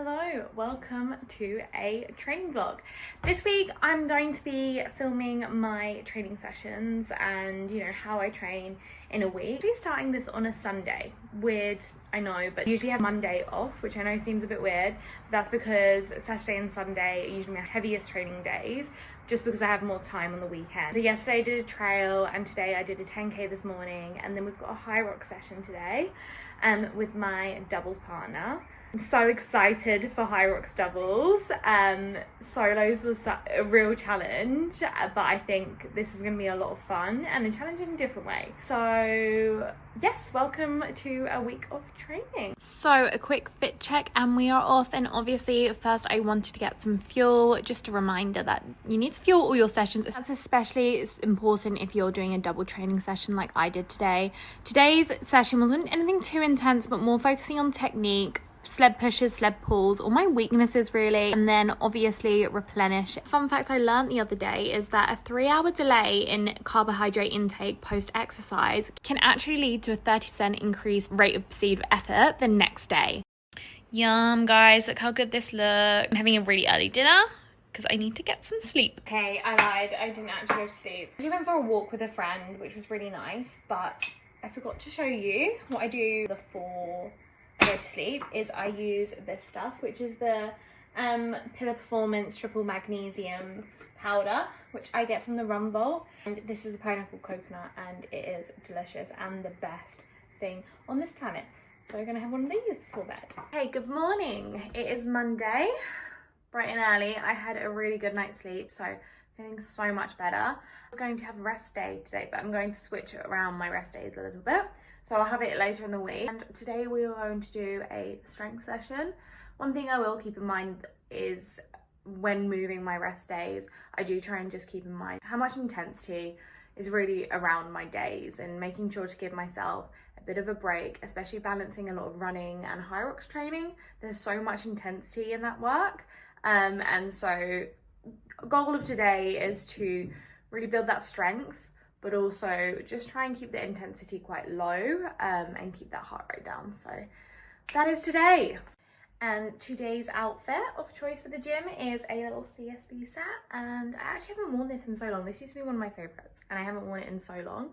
Hello, welcome to a training vlog. This week I'm going to be filming my training sessions and how I train in a week. I'm starting this on a Sunday. Weird, I know, but I usually have Monday off, which I know seems a bit weird. That's because Saturday and Sunday are usually my heaviest training days, just because I have more time on the weekend. So yesterday I did a trail and today I did a 10k this morning, and then we've got a Hyrox session today with my doubles partner. I'm so excited for Hyrox doubles. Solos was a real challenge, but I think this is going to be a lot of fun and a challenge in a different way. So yes, welcome to a week of training. So a quick fit check and we are off, and obviously first I wanted to get some fuel. Just a reminder that you need to fuel all your sessions. That's especially important if you're doing a double training session like I did today. Today's session wasn't anything too intense, but more focusing on technique, sled pushes, sled pulls, all my weaknesses really, and then obviously replenish. Fun fact I learned the other day is that a 3-hour delay in carbohydrate intake post exercise can actually lead to a 30% increased rate of perceived effort the next day. Yum, guys, look how good this looks. I'm having a really early dinner because I need to get some sleep. Okay, I lied, I didn't actually go to sleep. I went for a walk with a friend, which was really nice, but I forgot to show you what I do before I go to sleep. Is I use this stuff, which is the Pillar Performance Triple Magnesium powder, which I get from the Rum Vault, and this is the pineapple coconut, and it is delicious and the best thing on this planet. So we're gonna have one of these before bed. Hey, good morning. It is Monday, bright and early. I had a really good night's sleep, so feeling so much better. I was going to have a rest day today, but I'm going to switch around my rest days a little bit. So I'll have it later in the week. And today we are going to do a strength session. One thing I will keep in mind is when moving my rest days, I do try and just keep in mind how much intensity is really around my days, and making sure to give myself a bit of a break, especially balancing a lot of running and Hyrox training. There's so much intensity in that work. And so goal of today is to really build that strength, but also just try and keep the intensity quite low and keep that heart rate down. So that is today. And today's outfit of choice for the gym is a little CSB set, and I actually haven't worn this in so long. This used to be one of my favorites and I haven't worn it in so long,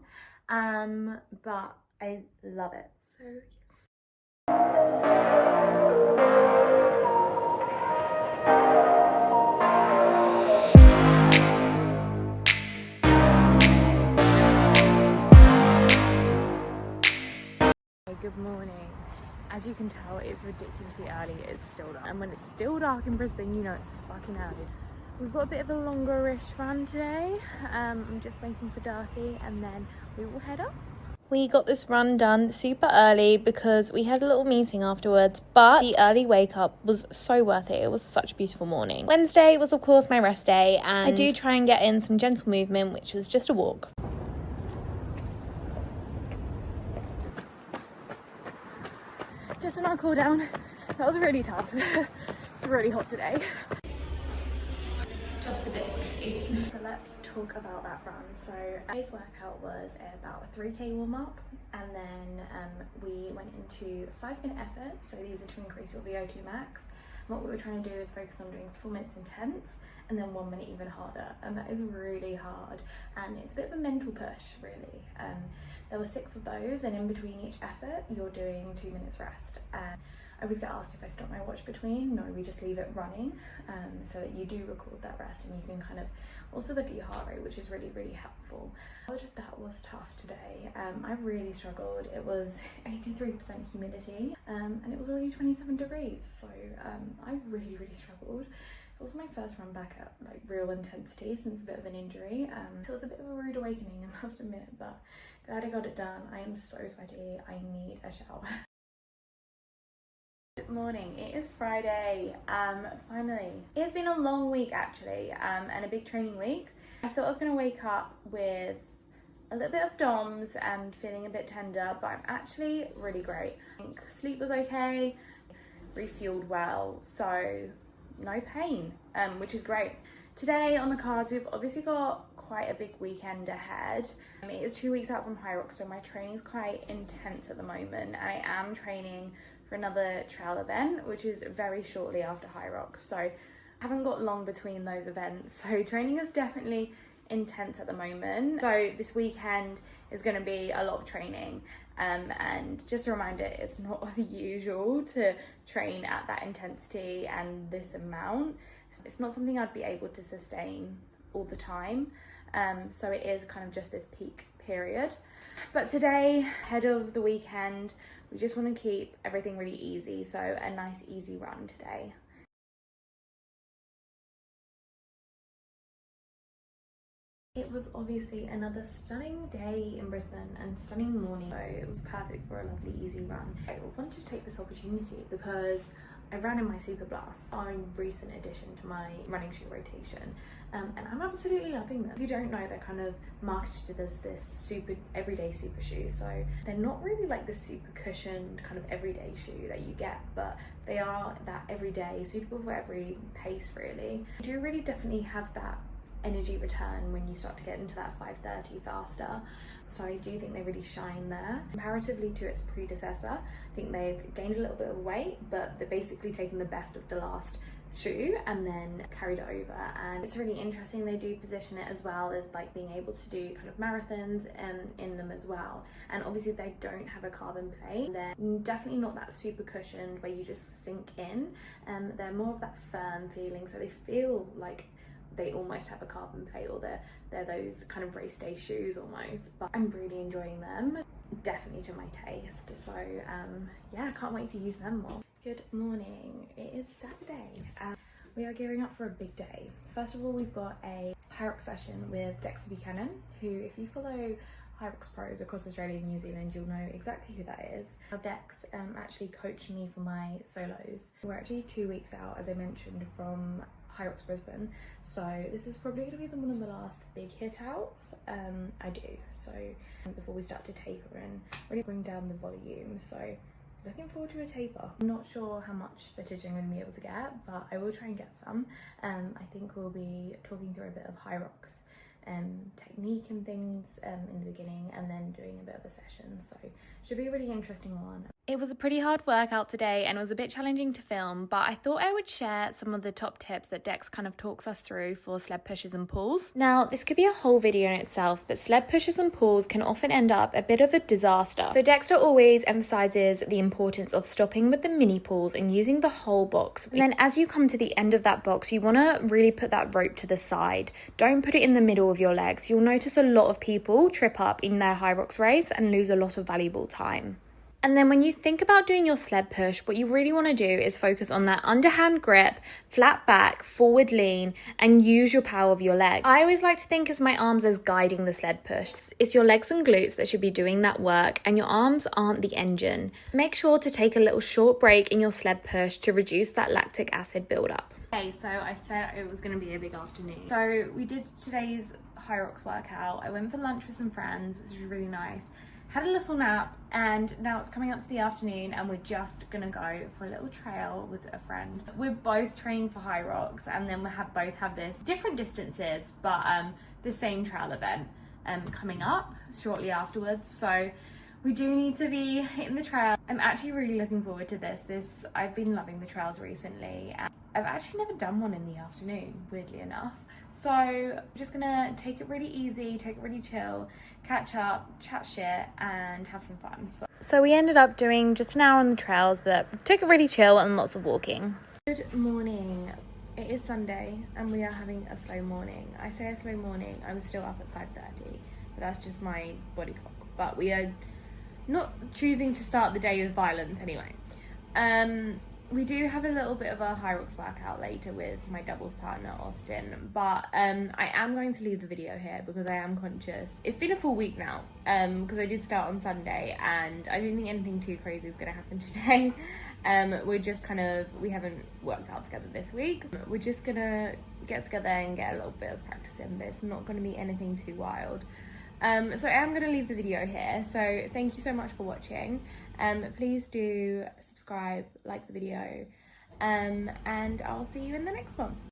but I love it. So good morning. As you can tell, it's ridiculously early. It's still dark, and when it's still dark in Brisbane, you know it's fucking early. We've got a bit of a longer-ish run today. I'm just waiting for Darcy and then we will head off. We got this run done super early because we had a little meeting afterwards, but the early wake up was so worth it. It was such a beautiful morning. Wednesday was of course my rest day, and I do try and get in some gentle movement, which was just a walk. Just on our cool down. That was really tough. It's really hot today. Just a bit sweaty. So let's talk about that run. So today's workout was about a 3k warm up, and then we went into 5-minute efforts. So these are to increase your VO2 max. And what we were trying to do is focus on doing 4 minutes intense and then 1 minute even harder, and that is really hard, and it's a bit of a mental push really. There were 6 of those, and in between each effort you're doing 2 minutes rest. And I always get asked if I stop my watch between. No, we just leave it running, so that you do record that rest, and you can kind of also look at your heart rate, which is really, really helpful. That was tough today. I really struggled. It was 83% humidity, and it was already 27 degrees, so I really, really struggled. It was my first run back at like real intensity since a bit of an injury, so it was a bit of a rude awakening, I must admit, but glad I got it done. I am so sweaty, I need a shower. Good morning, it is Friday, finally. It's been a long week actually, and a big training week. I thought I was going to wake up with a little bit of DOMS and feeling a bit tender, but I'm actually really great. I think sleep was okay, refueled well, so no pain, which is great. Today on the cards, we've obviously got quite a big weekend ahead. It is 2 weeks out from Hyrox, so my training is quite intense at the moment, and I am training for another trail event, which is very shortly after Hyrox. So I haven't got long between those events. So training is definitely intense at the moment. So this weekend is going to be a lot of training. And just a reminder, it's not the usual to train at that intensity and this amount. It's not something I'd be able to sustain all the time. So it is kind of just this peak period. But today, ahead of the weekend, we just want to keep everything really easy. So a nice easy run today. It was obviously another stunning day in Brisbane and stunning morning, so it was perfect for a lovely easy run. I wanted to take this opportunity because I ran in my Super Blast, a recent addition to my running shoe rotation, and I'm absolutely loving them. If you don't know, they're kind of marketed as this super everyday super shoe, so they're not really like the super cushioned kind of everyday shoe that you get, but they are that everyday, suitable for every pace really. You do really definitely have that energy return when you start to get into that 5:30 faster, so I do think they really shine there. Comparatively to its predecessor, I think they've gained a little bit of weight, but they're basically taking the best of the last shoe and then carried it over. And it's really interesting, they do position it as well as like being able to do kind of marathons in them as well. And obviously they don't have a carbon plate, they're definitely not that super cushioned where you just sink in, they're more of that firm feeling, so they feel like they almost have a carbon plate, or they're those kind of race day shoes almost. But I'm really enjoying them, definitely to my taste. So yeah, I can't wait to use them more. Good morning, it is Saturday. We are gearing up for a big day. First of all, we've got a Hyrox session with Dexter Buchanan, who, if you follow Hyrox pros across Australia and New Zealand, you'll know exactly who that is. Dex actually coached me for my solos. We're actually 2 weeks out, as I mentioned, from Hyrox Brisbane, so this is probably going to be one of the last big hit outs I do, so before we start to taper and really bring down the volume. So looking forward to a taper. I'm not sure how much footage I'm going to be able to get, but I will try and get some. I think we'll be talking through a bit of Hyrox technique and things in the beginning, and then doing a bit of a session, so should be a really interesting one. It was a pretty hard workout today and it was a bit challenging to film, but I thought I would share some of the top tips that Dex kind of talks us through for sled pushes and pulls. Now, this could be a whole video in itself, but sled pushes and pulls can often end up a bit of a disaster. So Dexter always emphasizes the importance of stopping with the mini pulls and using the whole box. And then as you come to the end of that box, you want to really put that rope to the side. Don't put it in the middle of your legs. You'll notice a lot of people trip up in their Hyrox race and lose a lot of valuable time. And then when you think about doing your sled push, what you really want to do is focus on that underhand grip, flat back, forward lean, and use your power of your legs. I always like to think of my arms as guiding the sled push. It's your legs and glutes that should be doing that work, and your arms aren't the engine. Make sure to take a little short break in your sled push to reduce that lactic acid buildup. Okay, so I said it was going to be a big afternoon. So we did today's Hyrox workout. I went for lunch with some friends, which was really nice. Had a little nap, and now it's coming up to the afternoon and we're just gonna go for a little trail with a friend. We're both training for Hyrox, and then we both have this different distances, but the same trail event coming up shortly afterwards. So we do need to be hitting the trail. I'm actually really looking forward to this. I've been loving the trails recently. I've actually never done one in the afternoon, weirdly enough. So I'm just gonna take it really easy, take it really chill, catch up, chat shit, and have some fun. So we ended up doing just an hour on the trails, but took it really chill and lots of walking. Good morning. It is Sunday and we are having a slow morning. I say a slow morning, I was still up at 5:30, but that's just my body clock. But we are not choosing to start the day with violence anyway. We do have a little bit of a Hyrox workout later with my doubles partner Austin, but I am going to leave the video here because I am conscious. It's been a full week now because I did start on Sunday, and I don't think anything too crazy is going to happen today. We're just we haven't worked out together this week. We're just gonna get together and get a little bit of practice in, but it's not going to be anything too wild. So I am going to leave the video here, so thank you so much for watching. Please do subscribe, like the video, and I'll see you in the next one.